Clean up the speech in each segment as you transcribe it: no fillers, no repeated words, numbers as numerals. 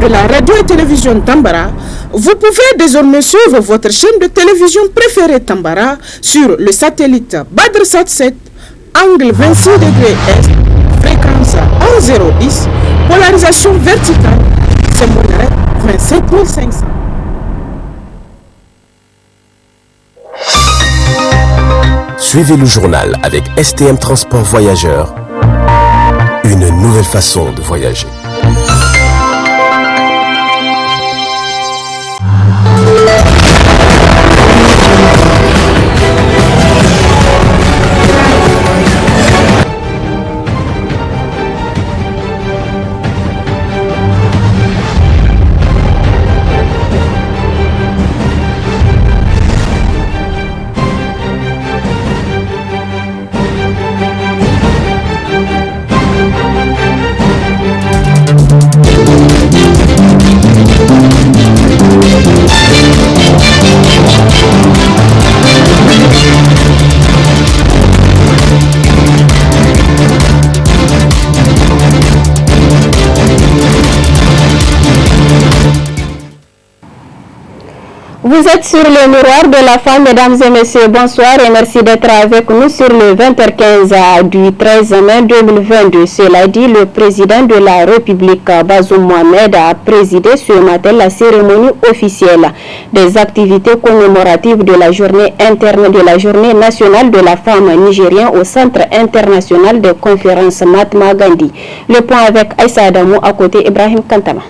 de la radio et télévision Tambara, vous pouvez désormais suivre votre chaîne de télévision préférée Tambara sur le satellite Badrsat 7, angle 26 degrés Est, fréquence 11010, polarisation verticale, symbole 27500. Suivez le journal avec STM Transport Voyageurs, une nouvelle façon de voyager. Vous êtes sur le miroir de la femme, mesdames et messieurs, bonsoir et merci d'être avec nous sur le 20h15 du 13 mai 2022. Cela dit, le président de la République, Bazoum Mohamed, a présidé ce matin la cérémonie officielle des activités commémoratives de la journée interne de la journée nationale de la femme nigérienne au Centre international de conférences Mahatma Gandhi. Le point avec Aïssa Adamou à côté Ibrahim Kantama.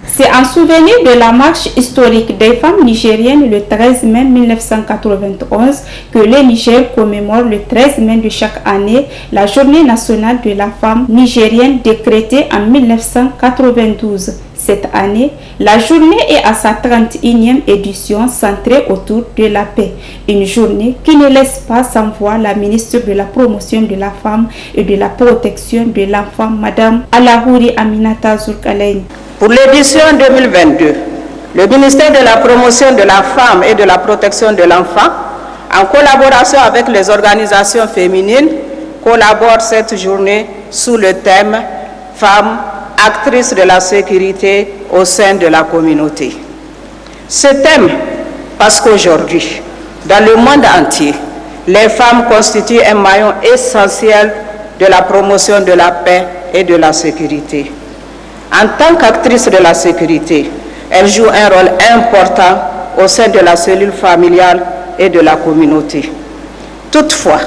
C'est en souvenir de la marche historique des femmes nigériennes le 13 mai 1991 que le Niger commémore le 13 mai de chaque année la journée nationale de la femme nigérienne décrétée en 1992. Cette année, la journée est à sa 31e édition centrée autour de la paix. Une journée qui ne laisse pas sans voix la ministre de la promotion de la femme et de la protection de l'enfant, Madame Alahouri Aminata Zourkalaine. Pour l'édition 2022, le ministère de la promotion de la femme et de la protection de l'enfant, en collaboration avec les organisations féminines, collabore cette journée sous le thème « Femmes, actrices de la sécurité au sein de la communauté ». Ce thème, parce qu'aujourd'hui, dans le monde entier, les femmes constituent un maillon essentiel de la promotion de la paix et de la sécurité. En tant qu'actrice de la sécurité, elle joue un rôle important au sein de la cellule familiale et de la communauté. Toutefois,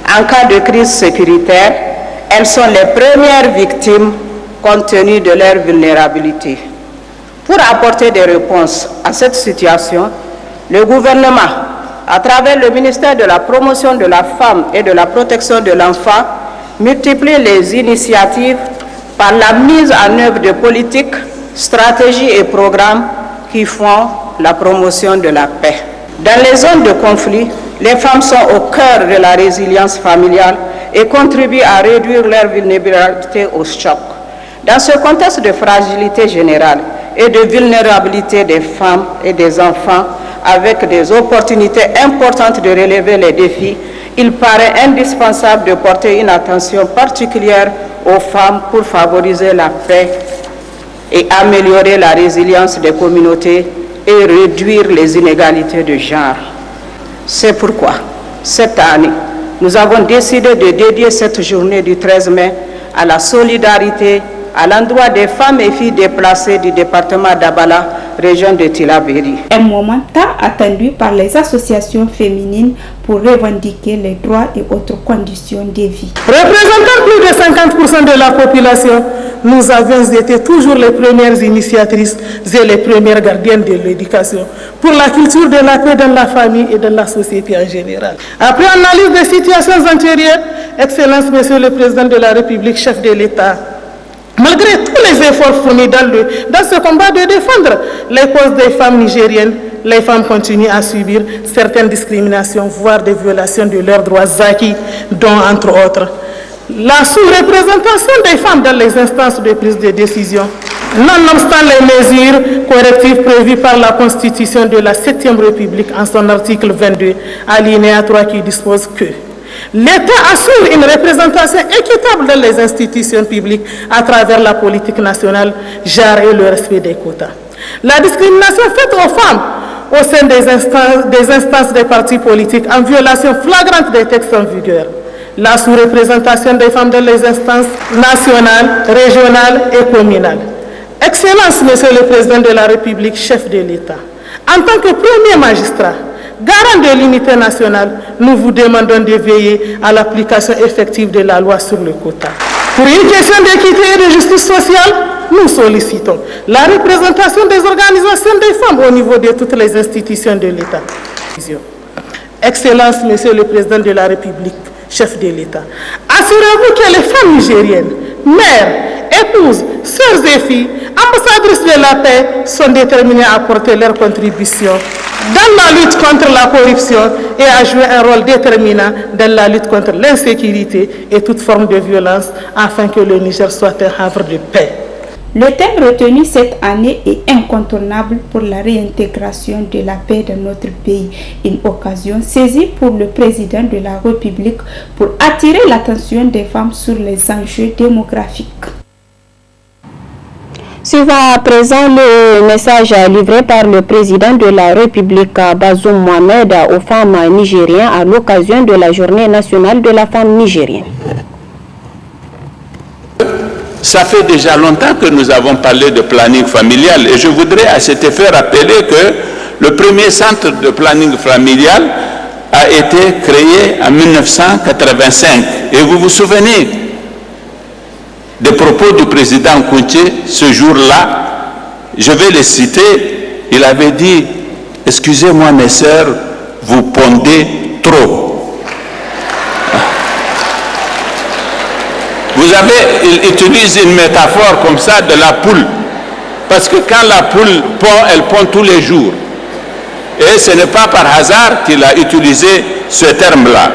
en cas de crise sécuritaire, elles sont les premières victimes compte tenu de leur vulnérabilité. Pour apporter des réponses à cette situation, le gouvernement, à travers le ministère de la promotion de la femme et de la protection de l'enfant, multiplie les initiatives par la mise en œuvre de politiques, stratégies et programmes qui font la promotion de la paix. Dans les zones de conflit, les femmes sont au cœur de la résilience familiale et contribuent à réduire leur vulnérabilité au choc. Dans ce contexte de fragilité générale et de vulnérabilité des femmes et des enfants, avec des opportunités importantes de relever les défis, il paraît indispensable de porter une attention particulière aux femmes pour favoriser la paix et améliorer la résilience des communautés et réduire les inégalités de genre. C'est pourquoi, cette année, nous avons décidé de dédier cette journée du 13 mai à la solidarité à l'endroit des femmes et filles déplacées du département d'Abala, région de Tillabéri. Un moment tant attendu par les associations féminines pour revendiquer les droits et autres conditions de vie. Représentant plus de 50% de la population, nous avions été toujours les premières initiatrices et les premières gardiennes de l'éducation pour la culture de la paix dans la famille et dans la société en général. Après analyse des situations antérieures, Excellence Monsieur le Président de la République, chef de l'État, malgré tous les efforts fournis dans ce combat de défendre les causes des femmes nigériennes, les femmes continuent à subir certaines discriminations, voire des violations de leurs droits acquis, dont entre autres la sous-représentation des femmes dans les instances de prise de décision, nonobstant les mesures correctives prévues par la Constitution de la 7e République en son article 22, alinéa 3 qui dispose que L'État assure une représentation équitable dans les institutions publiques à travers la politique nationale, genre et le respect des quotas. La discrimination faite aux femmes au sein des instances des partis politiques en violation flagrante des textes en vigueur. La sous-représentation des femmes dans les instances nationales, régionales et communales. Excellence, Monsieur le Président de la République, chef de l'État, en tant que premier magistrat, garant de l'unité nationale, nous vous demandons de veiller à l'application effective de la loi sur le quota. Pour une question d'équité et de justice sociale, nous sollicitons la représentation des organisations des femmes au niveau de toutes les institutions de l'État. Excellence, Monsieur le Président de la République, chef de l'État, assurez-vous que les femmes nigériennes, mères, épouses, sœurs et filles, ambassadrices de la paix, sont déterminées à apporter leur contribution dans la lutte contre la corruption et à jouer un rôle déterminant dans la lutte contre l'insécurité et toute forme de violence afin que le Niger soit un havre de paix. Le thème retenu cette année est incontournable pour la réintégration de la paix dans notre pays. Une occasion saisie pour le président de la République pour attirer l'attention des femmes sur les enjeux démographiques. Suivant à présent le message livré par le président de la République, Bazoum Mohamed, aux femmes nigériennes à l'occasion de la Journée nationale de la femme nigérienne. Ça fait déjà longtemps que nous avons parlé de planning familial et je voudrais à cet effet rappeler que le premier centre de planning familial a été créé en 1985. Et vous vous souvenez des propos du président Kounché ce jour-là, je vais les citer, il avait dit « Excusez-moi mes sœurs, vous pondez trop ». Vous avez, il utilise une métaphore comme ça de la poule, parce que quand la poule pond, elle pond tous les jours. Et ce n'est pas par hasard qu'il a utilisé ce terme-là.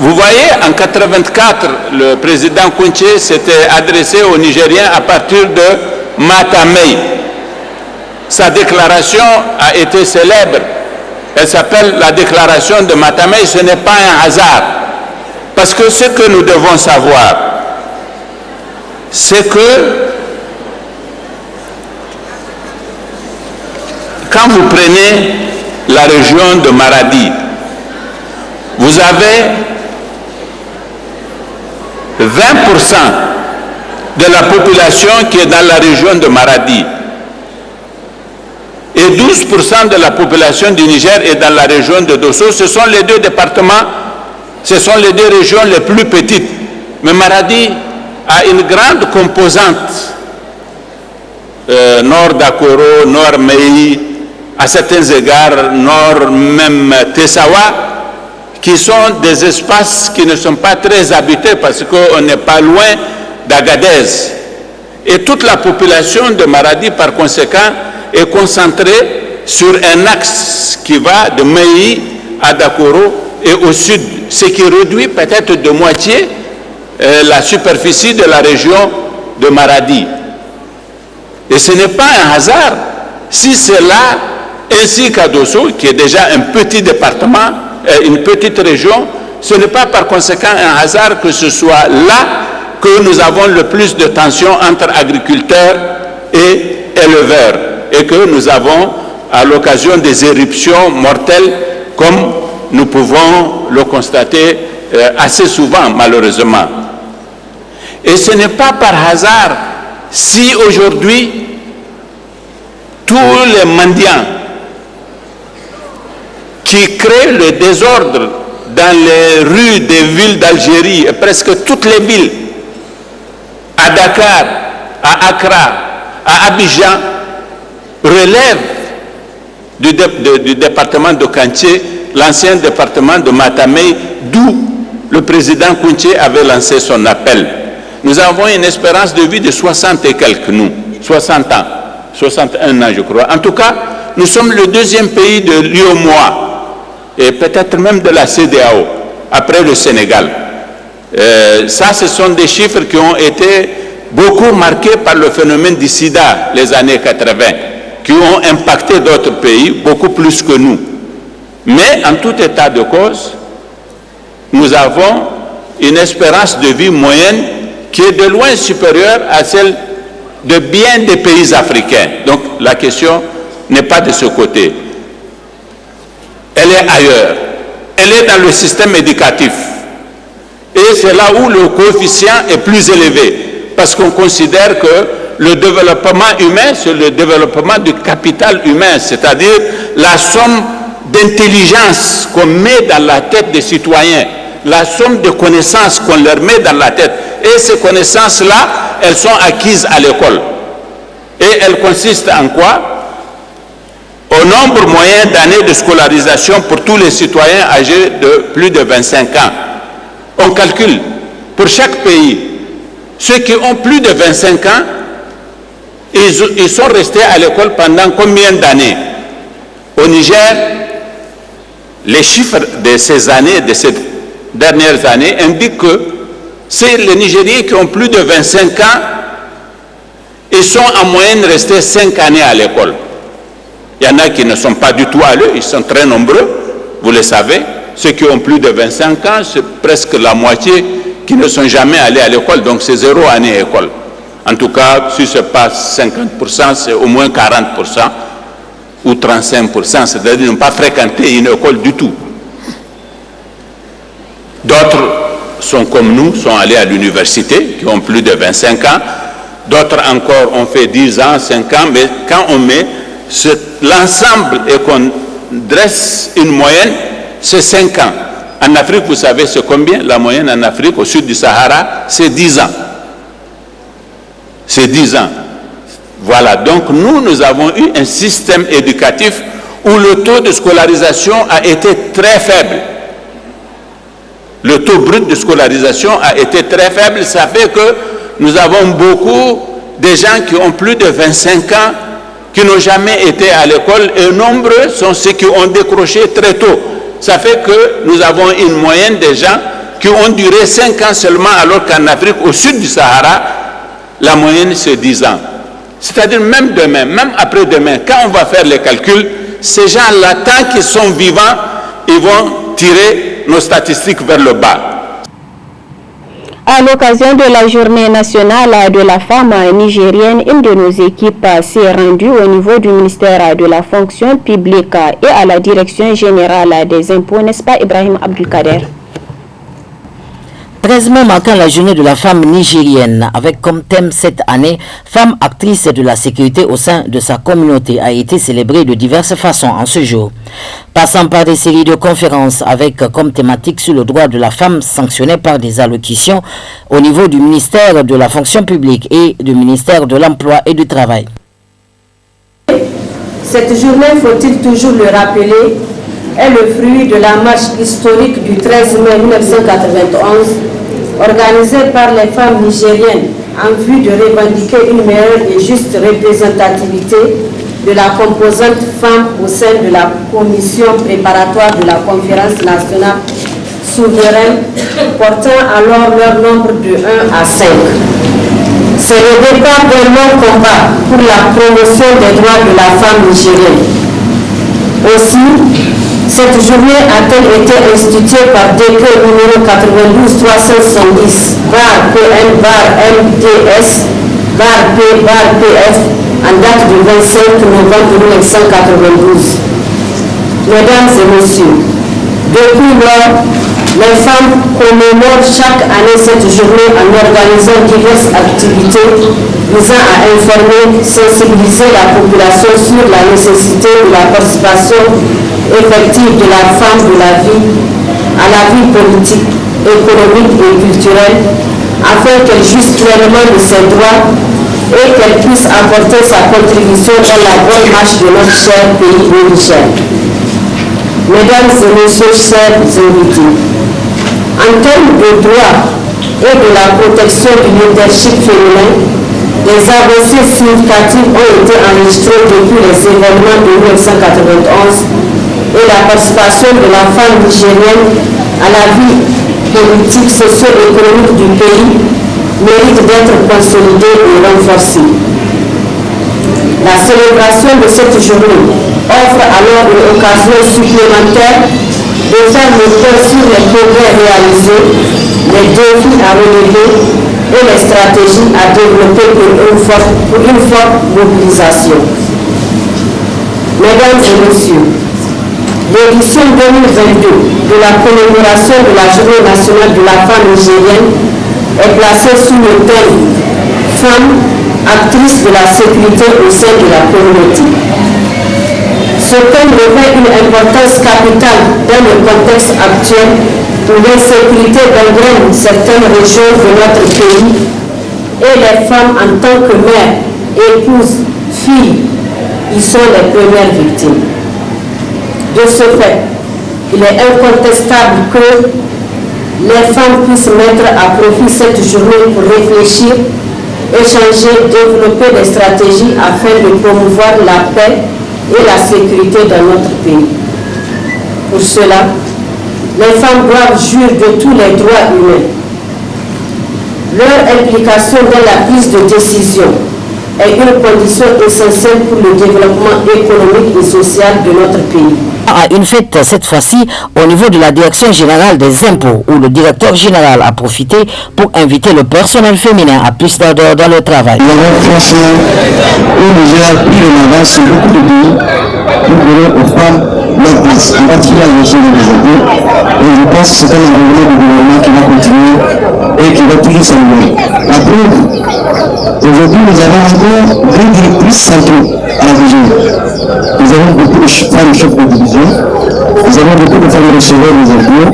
Vous voyez, en 1984, le président Kounché s'était adressé aux Nigériens à partir de Matamei. Sa déclaration a été célèbre. Elle s'appelle la déclaration de Matamei. Ce n'est pas un hasard. Parce que ce que nous devons savoir, c'est que quand vous prenez la région de Maradi, vous avez 20% de la population qui est dans la région de Maradi et 12% de la population du Niger est dans la région de Dosso. Ce sont les deux départements, ce sont les deux régions les plus petites. Mais Maradi a une grande composante, nord d'Akoro, nord Mei, à certains égards, nord même Tessawa, qui sont des espaces qui ne sont pas très habités parce qu'on n'est pas loin d'Agadez. Et toute la population de Maradi, par conséquent, est concentrée sur un axe qui va de Mei à Dakoro et au sud, ce qui réduit peut-être de moitié la superficie de la région de Maradi. Et ce n'est pas un hasard si c'est là, ainsi qu'à Dosso, qui est déjà un petit département, une petite région, ce n'est pas par conséquent un hasard que ce soit là que nous avons le plus de tensions entre agriculteurs et éleveurs et que nous avons à l'occasion des éruptions mortelles comme nous pouvons le constater assez souvent malheureusement. Et ce n'est pas par hasard si aujourd'hui tous les mendiants qui créent le désordre dans les rues des villes d'Algérie et presque toutes les villes, à Dakar, à Accra, à Abidjan, relèvent du département de Kanché, l'ancien département de Matamei, d'où le président Kounché avait lancé son appel. Nous avons une espérance de vie de 60 et quelques, nous, 60 ans, 61 ans je crois. En tout cas, nous sommes le deuxième pays de l'UEMOA, et peut-être même de la CEDEAO, après le Sénégal. Ça, ce sont des chiffres qui ont été beaucoup marqués par le phénomène du sida, les années 80, qui ont impacté d'autres pays beaucoup plus que nous. Mais en tout état de cause, nous avons une espérance de vie moyenne qui est de loin supérieure à celle de bien des pays africains. Donc la question n'est pas de ce côté. Elle est ailleurs. Elle est dans le système éducatif. Et c'est là où le coefficient est plus élevé. Parce qu'on considère que le développement humain, c'est le développement du capital humain, c'est-à-dire la somme d'intelligence qu'on met dans la tête des citoyens, la somme de connaissances qu'on leur met dans la tête. Et ces connaissances-là, elles sont acquises à l'école. Et elles consistent en quoi? Au nombre moyen d'années de scolarisation pour tous les citoyens âgés de plus de 25 ans. On calcule pour chaque pays. Ceux qui ont plus de 25 ans, ils sont restés à l'école pendant combien d'années? Au Niger, les chiffres de ces années, de ces dernières années, indiquent que c'est les Nigériens qui ont plus de 25 ans, ils sont en moyenne restés 5 années à l'école. Il y en a qui ne sont pas du tout allés, ils sont très nombreux, vous le savez. Ceux qui ont plus de 25 ans, c'est presque la moitié qui ne sont jamais allés à l'école, donc c'est 0 année école. En tout cas, si ce n'est pas 50%, c'est au moins 40% ou 35%, c'est-à-dire ne pas fréquenter une école du tout. D'autres sont comme nous, sont allés à l'université, qui ont plus de 25 ans. D'autres encore ont fait 10 ans, 5 ans, mais quand on met l'ensemble et qu'on dresse une moyenne, c'est 5 ans. En Afrique, vous savez, c'est combien? La moyenne en Afrique, au sud du Sahara, c'est 10 ans. C'est 10 ans. Voilà, donc nous avons eu un système éducatif où le taux de scolarisation a été très faible. Le taux brut de scolarisation a été très faible. Ça fait que nous avons beaucoup de gens qui ont plus de 25 ans, qui n'ont jamais été à l'école, et nombreux sont ceux qui ont décroché très tôt. Ça fait que nous avons une moyenne de gens qui ont duré 5 ans seulement, alors qu'en Afrique, au sud du Sahara, la moyenne c'est 10 ans. C'est-à-dire même demain, même après-demain, quand on va faire les calculs, ces gens-là, tant qu'ils sont vivants, ils vont tirer nos statistiques vers le bas. À l'occasion de la journée nationale de la femme nigérienne, une de nos équipes s'est rendue au niveau du ministère de la fonction publique et à la direction générale des impôts, n'est-ce pas Ibrahim Abdelkader? 13 mai marquant la journée de la femme nigérienne, avec comme thème cette année, femme actrice de la sécurité au sein de sa communauté, a été célébrée de diverses façons en ce jour. Passant par des séries de conférences avec comme thématique sur le droit de la femme sanctionnées par des allocutions au niveau du ministère de la fonction publique et du ministère de l'emploi et du travail. Cette journée, faut-il toujours le rappeler, est le fruit de la marche historique du 13 mai 1991 organisée par les femmes nigériennes en vue de revendiquer une meilleure et juste représentativité de la composante femme au sein de la commission préparatoire de la conférence nationale souveraine, portant alors leur nombre de 1 à 5. C'est le départ d'un long combat pour la promotion des droits de la femme nigérienne. Aussi, cette journée a-t-elle été instituée par décret numéro 92-370, VAR PN, VAR MDS, VAR P, VAR PF, en date du 25 novembre 1992. Mesdames et messieurs, depuis lors, les femmes commémorent chaque année cette journée en organisant diverses activités visant à informer, sensibiliser la population sur la nécessité de la participation effective de la femme de la vie à la vie politique, économique et culturelle, afin qu'elle jouisse clairement de ses droits et qu'elle puisse apporter sa contribution dans la bonne marche de notre cher pays au Niger. Mesdames et messieurs, chers invités, en termes de droits et de la protection du leadership féminin, des avancées significatives ont été enregistrées depuis les événements de 1991 et la participation de la femme nigérienne à la vie politique, socio-économique du pays mérite d'être consolidée et renforcée. La célébration de cette journée offre alors une occasion supplémentaire de faire le point sur les progrès réalisés, les défis à relever et les stratégies à développer pour une forte mobilisation. Mesdames et messieurs, l'édition 2022 de la commémoration de la Journée nationale de la femme nigérienne est placée sous le thème « Femmes, actrices de la sécurité au sein de la communauté ». Ce thème revêt une importance capitale dans le contexte actuel où l'insécurité gangrène certaines régions de notre pays et les femmes en tant que mères, épouses, filles, y sont les premières victimes. De ce fait, il est incontestable que les femmes puissent mettre à profit cette journée pour réfléchir, échanger, développer des stratégies afin de promouvoir la paix et la sécurité dans notre pays. Pour cela, les femmes doivent jouir de tous les droits humains. Leur implication dans la prise de décision est une condition essentielle pour le développement économique et social de notre pays. À une fête cette fois-ci au niveau de la direction générale des impôts où le directeur général a profité pour inviter le personnel féminin à plus d'ardeur dans le travail. Nous avons franchement déjà pris le mandat sur beaucoup de pays pour donner aux femmes leur place, en particulier à la gestion des impôts. Et je pense que c'est un environnement du gouvernement qui va continuer et qui va toujours s'améliorer. La preuve, aujourd'hui nous avons encore deux directrices centraux à la région. Nous avons beaucoup de femmes chefs de division, nous avons beaucoup de femmes receveurs des impôts,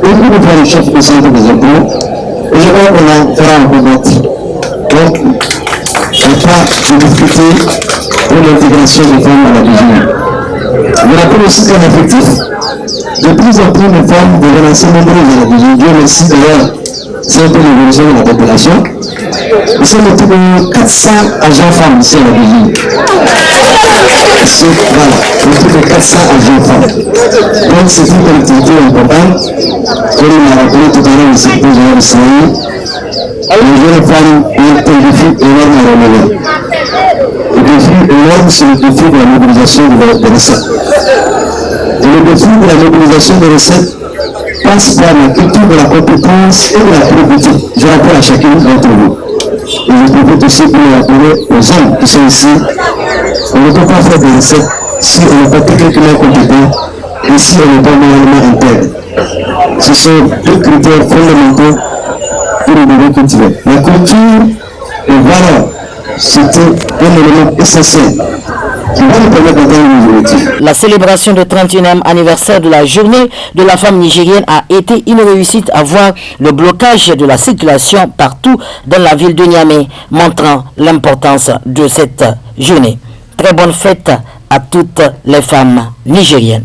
beaucoup de femmes chefs de centre des impôts, et je crois qu'on en fera encore d'autres. Donc, il n'y a pas de difficulté pour l'intégration des femmes à la région. Je rappelle aussi qu'en effectif, de plus en plus de femmes deviennent assez nombreuses à la région. Dieu merci d'ailleurs, c'est un peu l'évolution de la population. Nous sommes autour de 400 agents femmes ici à la région. Voilà, autour de 400 agents femmes. Donc c'est une collectivité importante. Comme on l'a rappelé tout à l'heure, le secteur général de Saïd, les jeunes femmes ont un défi énorme à relever. Le défi énorme, c'est le défi de la mobilisation des recettes. Et le défi de la mobilisation des recettes passe par la culture de la compétence et de la probité. Je rappelle à chacun d'entre vous. Et je profite aussi pour le rappeler aux hommes qui sont ici. On ne peut pas faire des recettes si on n'est pas techniquement compétent et si on n'est pas moralement intègre. Ce sont deux critères fondamentaux pour le développement culturel. La culture et valeur, c'est un élément essentiel. La célébration du 31e anniversaire de la journée de la femme nigérienne a été une réussite à voir le blocage de la circulation partout dans la ville de Niamey, montrant l'importance de cette journée. Très bonne fête à toutes les femmes nigériennes.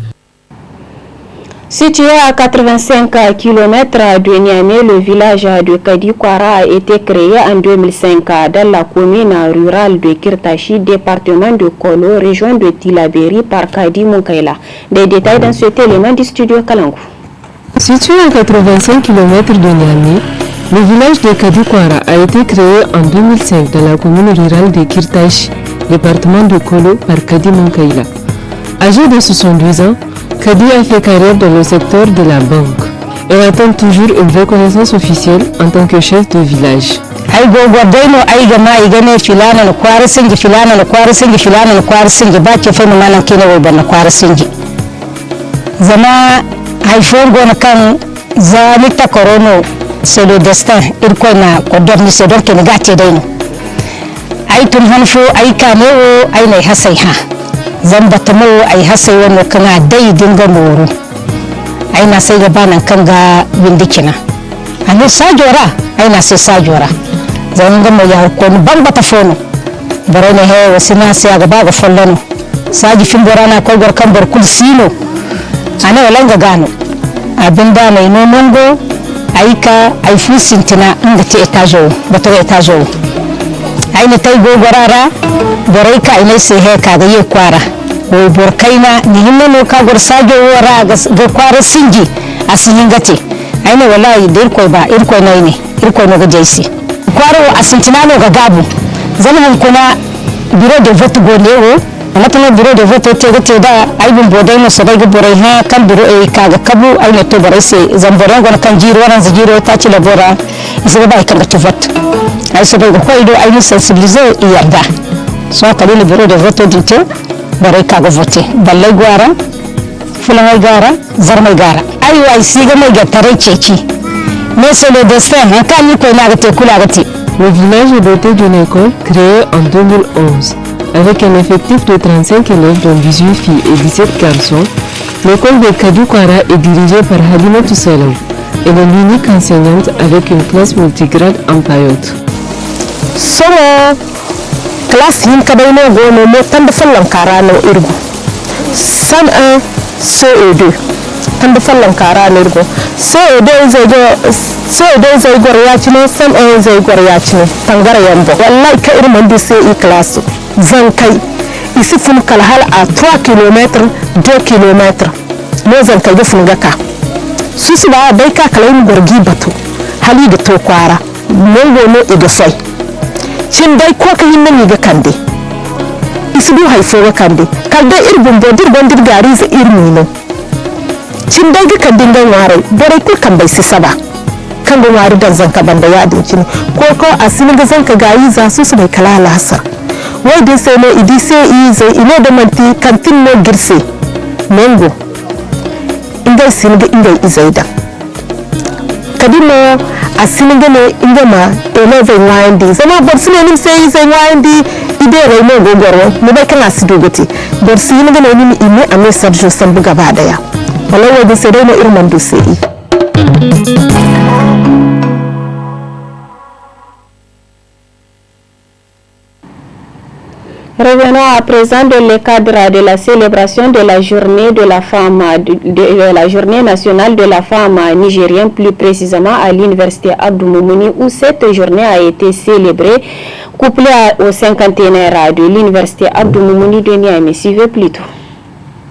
Situé à 85 km de Niamey, le village de Kadikwara a été créé en 2005 dans la commune rurale de Kirtachi, département de Kolo, région de Tilaberi par Kadi Munkaila. Des détails dans cet élément du studio Kalangu. Situé à 85 km de Niamey, le village de Kadikwara a été créé en 2005 dans la commune rurale de Kirtachi, département de Kolo par Kadi Munkaila. Âgé de 72 ans, Kadi a fait carrière dans le secteur de la banque. Elle attend toujours une reconnaissance officielle en tant que chef de village. C'est le destin. Zamba tamo ai hasai wani kana dai dinga moro ai na sai gaba nan kan ga windikina ano sajora ai na sai sajora zanga mo ya ko bamba ta fono barane he wasina sai gaba ga follano saji fin borana ko gor kan bar kulsino ana walanga gano abinda mai nonongo aika ai fusintina inda ta etajo bato etajo ai ne tai gogorara borai ka ina sai he ka ga ye kwara o borkaina ni hinna no ka gor sajo wara ga kwara singi asinin gate ai ne wallahi dir ko ba ir ko nai ne ir ko no ga jaisi kwaro asintina no ga gabu zaman kuna biro de vote go lewo Maintenant bureau de vote te da ay bun bodai no sadai ga borai ha kan bureau e kaga kabu ay no to borai se zamboran gon kan jiro ran zigiro ta ci labora isa ba kan to vote ay so ba ko ido ay ni sensibiliser e yarda so ka le bureau de vote dinte borai kaga vote balle gwara fulana gara zarmai gara ay ay siga mai ga tare ceci mais c'est le destin hein kan ni ko na ga te kula ga te. Le village est doté d'une école créée en 2011. Avec un effectif de 35 élèves dont 18 filles et 17 garçons, l'école de Kadoukwara est dirigée par Halima Toussalam. Elle est l'unique enseignante avec une classe multigrade en paillote. Solo classe yin kadai no gono mo tan da fallan kara no irgo. San 1 CE2 tan da fallan kara no irgo. CE2 zai go ya ci ne san 1 zai go ya ci ne tangara yambo. Wallahi ka irman di CE class zan kai isi fun kala hal a 3 km 2 km no zan kai fun gaka su su ba dai ka kala yin gorgi batu hali da to kwara mongo no iga fai cin dai ko ka yin nani ga kande isi du haifo ga kande kal dai irbun bodir bandir gari za irmi no cin dai ga kandin dan ware bare ko kan bai sisa ba kan ga ware dan zan ka banda ya dinci ko asini ga zan ka gayi za su bai kala lasar wai dai sai no idi sai zai ino da manti kantin no girse mengo inda singa inda izaida kadimo asinga ne inda ma eno zai wandi zama bar sune nim sai zai wandi ide rai no gogoro mu bai kana sidogoti bar singa ne ni ime ame sarjo san buga ba daya wala wai dai sai no irman do sai. Revenons à présent dans le cadre de la célébration de la journée de la femme, de la journée nationale de la femme nigérienne, plus précisément à l'université Abdou Moumouni, où cette journée a été célébrée, couplée au 50e de l'université Abdou Moumouni de Niamey. Suivez plutôt.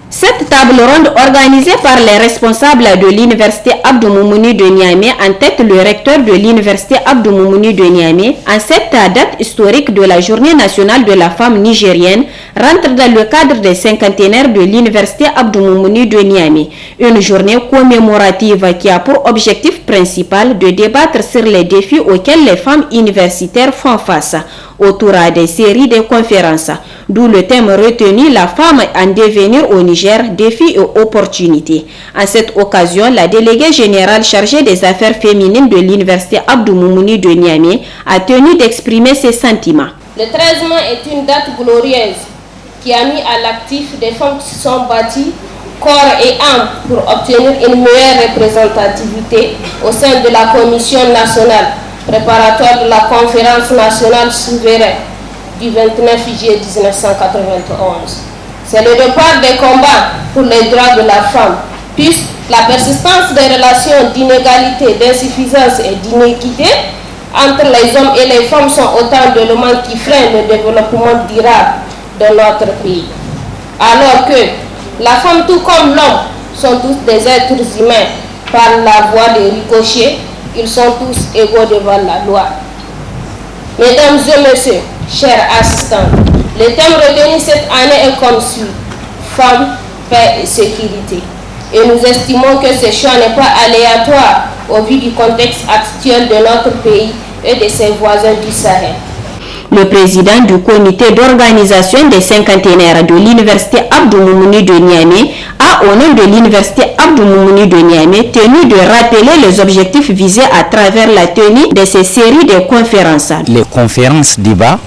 Cette table ronde organisée par les responsables de l'université Abdou Moumouni de Niamey, en tête le recteur de l'université Abdou Moumouni de Niamey, en cette date historique de la journée nationale de la femme nigérienne, rentre dans le cadre des 50e de l'université Abdou Moumouni de Niamey. Une journée commémorative qui a pour objectif principal de débattre sur les défis auxquels les femmes universitaires font face, autour des séries de conférences, d'où le thème retenu, la femme en devenir au Niger, défis et opportunités. En cette occasion, la déléguée générale chargée des affaires féminines de l'université Abdou Moumouni de Niamey a tenu d'exprimer ses sentiments. Le 13 mai est une date glorieuse qui a mis à l'actif des femmes qui sont battues corps et âme pour obtenir une meilleure représentativité au sein de la commission nationale préparatoire de la conférence nationale souveraine du 29 juillet 1991. C'est le départ des combats pour les droits de la femme, puisque la persistance des relations d'inégalité, d'insuffisance et d'inéquité entre les hommes et les femmes sont autant d'éléments qui freinent le développement durable de notre pays. Alors que la femme, tout comme l'homme, sont tous des êtres humains par la voie de ricochet, ils sont tous égaux devant la loi. Mesdames et messieurs, chers assistants, le thème retenu cette année est comme suit: femmes, paix et sécurité. Et nous estimons que ce choix n'est pas aléatoire au vu du contexte actuel de notre pays et de ses voisins du Sahel. Le président du comité d'organisation des cinquantenaires de l'université Abdou Moumouni de Niamey a, au nom de l'université Abdou Moumouni de Niamey, tenu de rappeler les objectifs visés à travers la tenue de ces séries de conférences. Les conférences débats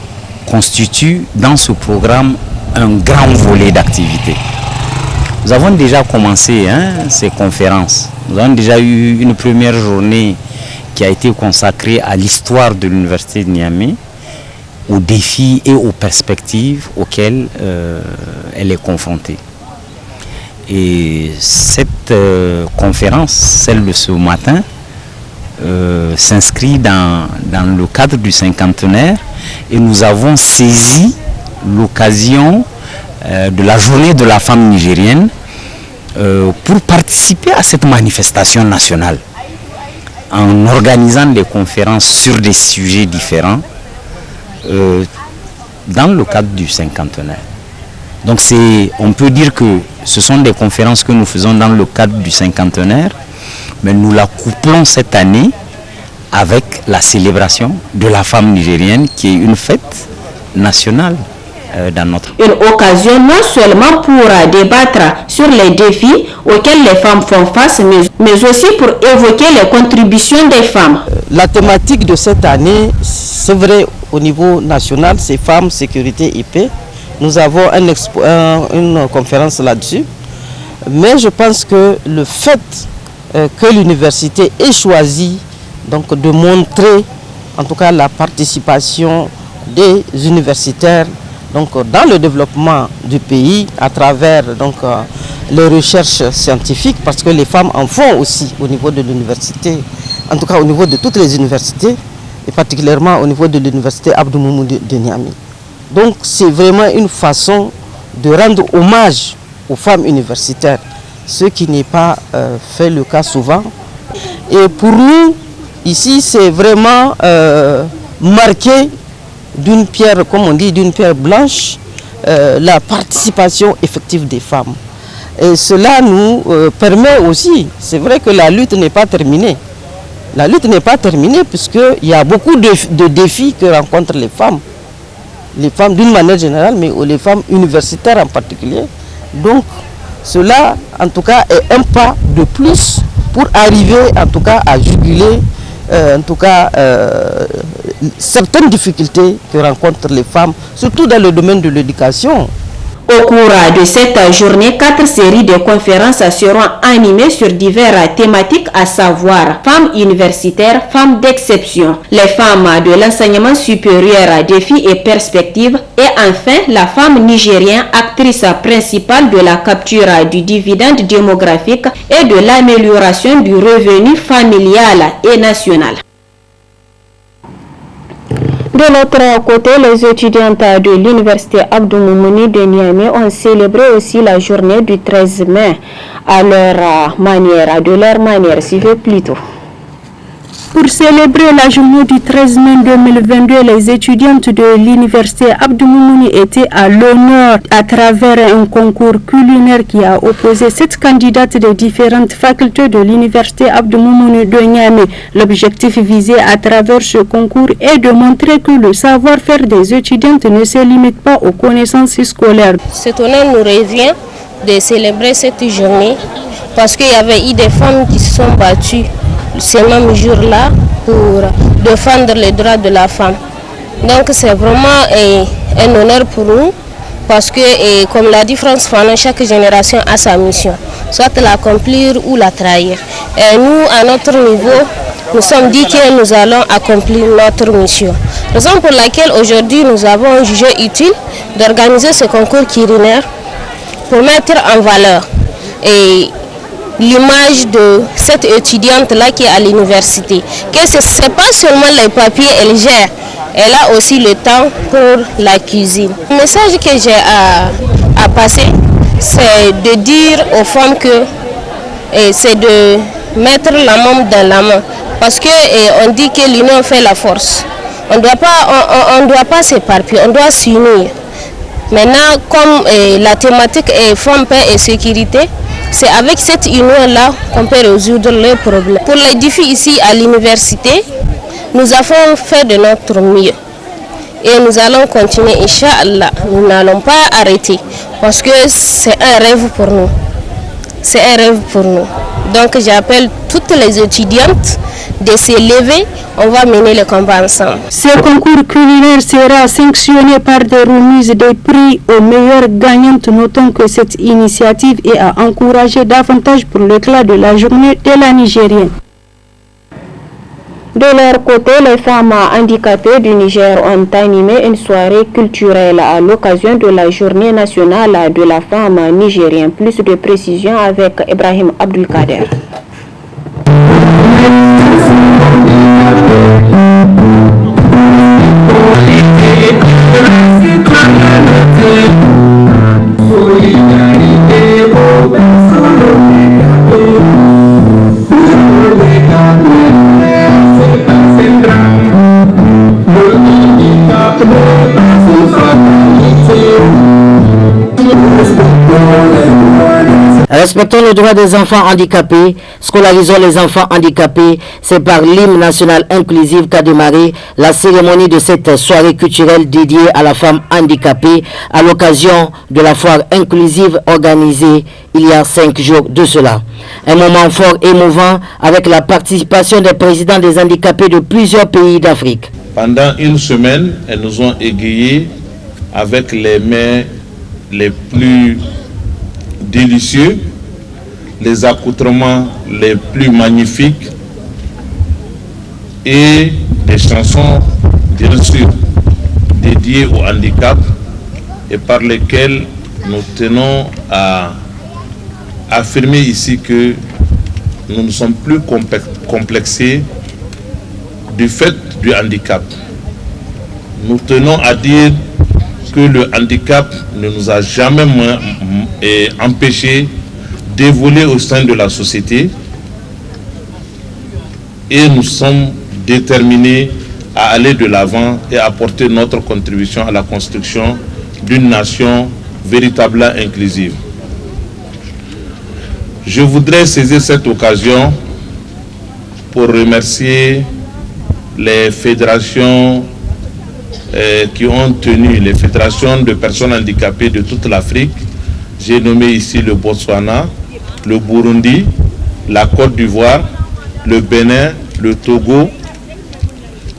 constituent dans ce programme un grand volet d'activités. Nous avons déjà commencé ces conférences. Nous avons déjà eu une première journée qui a été consacrée à l'histoire de l'université de Niamey, aux défis et aux perspectives auxquelles elle est confrontée. Et cette conférence, celle de ce matin, s'inscrit dans le cadre du cinquantenaire, et nous avons saisi l'occasion de la journée de la femme nigérienne pour participer à cette manifestation nationale en organisant des conférences sur des sujets différents dans le cadre du cinquantenaire. Donc on peut dire que ce sont des conférences que nous faisons dans le cadre du cinquantenaire, mais nous la couplons cette année avec la célébration de la femme nigérienne, qui est une fête nationale dans notre pays. Une occasion non seulement pour débattre sur les défis auxquels les femmes font face, mais aussi pour évoquer les contributions des femmes. La thématique de cette année, c'est vrai, au niveau national, c'est femmes, sécurité et paix. Nous avons une conférence là-dessus. Mais je pense que le fait que l'université ait choisi donc, de montrer en tout cas la participation des universitaires donc, dans le développement du pays à travers donc, les recherches scientifiques, parce que les femmes en font aussi au niveau de l'université, en tout cas au niveau de toutes les universités, et particulièrement au niveau de l'université Abdou Moumouni de Niamey. Donc c'est vraiment une façon de rendre hommage aux femmes universitaires, ce qui n'est pas fait le cas souvent. Et pour nous, ici, c'est vraiment marqué d'une pierre, comme on dit, d'une pierre blanche, la participation effective des femmes. Et cela nous permet aussi, c'est vrai que la lutte n'est pas terminée. La lutte n'est pas terminée puisqu'il y a beaucoup de défis que rencontrent les femmes d'une manière générale, mais les femmes universitaires en particulier. Donc cela, en tout cas, est un pas de plus pour arriver, en tout cas, à juguler, certaines difficultés que rencontrent les femmes, surtout dans le domaine de l'éducation. Au cours de cette journée, 4 séries de conférences seront animées sur diverses thématiques, à savoir femmes universitaires, femmes d'exception, les femmes de l'enseignement supérieur, défis et perspectives, et enfin la femme nigérienne, actrice principale de la capture du dividende démographique et de l'amélioration du revenu familial et national. De l'autre côté, les étudiantes de l'université Abdou Moumouni de Niamey ont célébré aussi la journée du 13 mai à leur manière, suivez plutôt. Pour célébrer la journée du 13 mai 2022, les étudiantes de l'université Abdou Moumouni étaient à l'honneur à travers un concours culinaire qui a opposé 7 candidates de différentes facultés de l'université Abdou Moumouni de Niamey. L'objectif visé à travers ce concours est de montrer que le savoir-faire des étudiantes ne se limite pas aux connaissances scolaires. Cet honneur nous revient de célébrer cette journée parce qu'il y avait eu des femmes qui se sont battues ce même jour-là pour défendre les droits de la femme. Donc c'est vraiment un honneur pour nous parce que, comme l'a dit France Fanon, chaque génération a sa mission, soit l'accomplir ou la trahir. Et nous, à notre niveau, nous sommes dit que nous allons accomplir notre mission. Raison pour laquelle aujourd'hui nous avons jugé utile d'organiser ce concours culinaire pour mettre en valeur l'image de cette étudiante-là qui est à l'université. Que ce n'est pas seulement les papiers qu'elle gère, elle a aussi le temps pour la cuisine. Le message que j'ai à passer, c'est de dire aux femmes que c'est de mettre la main dans la main. Parce qu'on dit que l'union fait la force. On ne doit pas s'éparpiller, on doit s'unir. Maintenant, comme la thématique est femmes, paix et sécurité, c'est avec cette union-là qu'on peut résoudre les problèmes. Pour les défis ici à l'université, nous avons fait de notre mieux. Et nous allons continuer, Inch'Allah. Nous n'allons pas arrêter parce que c'est un rêve pour nous. C'est un rêve pour nous. Donc j'appelle toutes les étudiantes de se lever, on va mener le combat ensemble. Ce concours culinaire sera sanctionné par des remises de prix aux meilleures gagnantes. Notons que cette initiative est à encourager davantage pour l'éclat de la journée de la Nigérienne. De leur côté, les femmes handicapées du Niger ont animé une soirée culturelle à l'occasion de la journée nationale de la femme nigérienne. Plus de précisions avec Ibrahim Abdulkader. Respectons le droit des enfants handicapés, scolarisons les enfants handicapés. C'est par l'hymne national inclusif qu'a démarré la cérémonie de cette soirée culturelle dédiée à la femme handicapée à l'occasion de la foire inclusive organisée il y a 5 jours de cela. Un moment fort et émouvant avec la participation des présidents des handicapés de plusieurs pays d'Afrique. Pendant une semaine, elles nous ont égayés avec les mets les plus délicieux, les accoutrements les plus magnifiques et des chansons, bien sûr, dédiées au handicap et par lesquelles nous tenons à affirmer ici que nous ne sommes plus complexés du fait du handicap. Nous tenons à dire que le handicap ne nous a jamais empêché d'évoluer au sein de la société et nous sommes déterminés à aller de l'avant et à apporter notre contribution à la construction d'une nation véritablement inclusive. Je voudrais saisir cette occasion pour remercier les fédérations qui ont tenu, les fédérations de personnes handicapées de toute l'Afrique. J'ai nommé ici le Botswana, le Burundi, la Côte d'Ivoire, le Bénin, le Togo,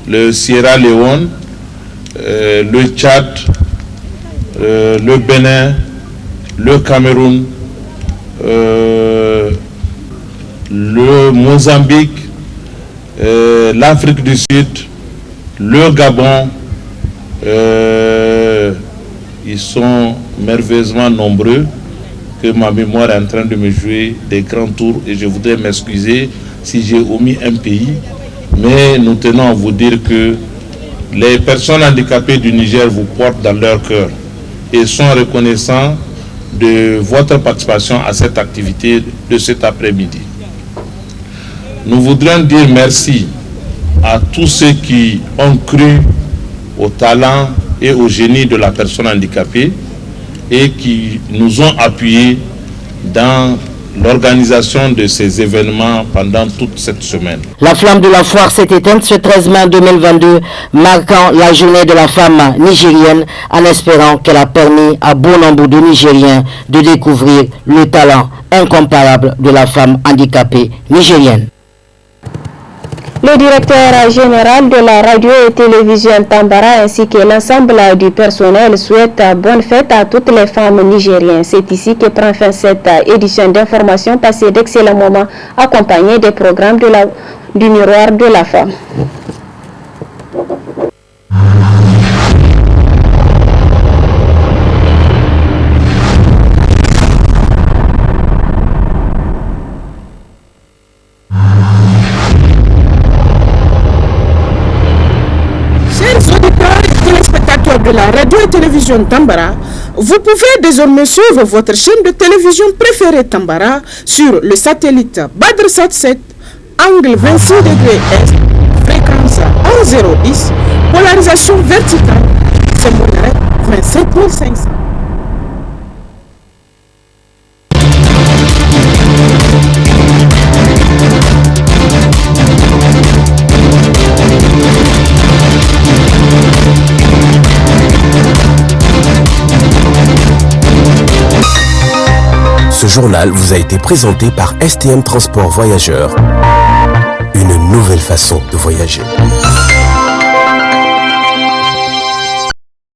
le Sierra Leone, le Tchad, le Bénin, le Cameroun, le Mozambique, l'Afrique du Sud, le Gabon. Ils sont merveilleusement nombreux que ma mémoire est en train de me jouer des grands tours et je voudrais m'excuser si j'ai omis un pays, mais nous tenons à vous dire que les personnes handicapées du Niger vous portent dans leur cœur et sont reconnaissants de votre participation à cette activité de cet après-midi. Nous voudrions dire merci à tous ceux qui ont cru au talent et au génie de la personne handicapée et qui nous ont appuyés dans l'organisation de ces événements pendant toute cette semaine. La flamme de la foire s'est éteinte ce 13 mai 2022, marquant la journée de la femme nigérienne, en espérant qu'elle a permis à bon nombre de Nigériens de découvrir le talent incomparable de la femme handicapée nigérienne. Le directeur général de la radio et télévision Tambara ainsi que l'ensemble du personnel souhaitent bonne fête à toutes les femmes nigériennes. C'est ici que prend fin cette édition d'information. Passez d'excellents moments accompagnés des programmes du miroir de la femme. De la radio et télévision Tambara, vous pouvez désormais suivre votre chaîne de télévision préférée Tambara sur le satellite Badrsat 7, angle 26 degrés Est, fréquence 1010, polarisation verticale, symbole 27500. Ce journal vous a été présenté par STM Transport Voyageurs. Une nouvelle façon de voyager.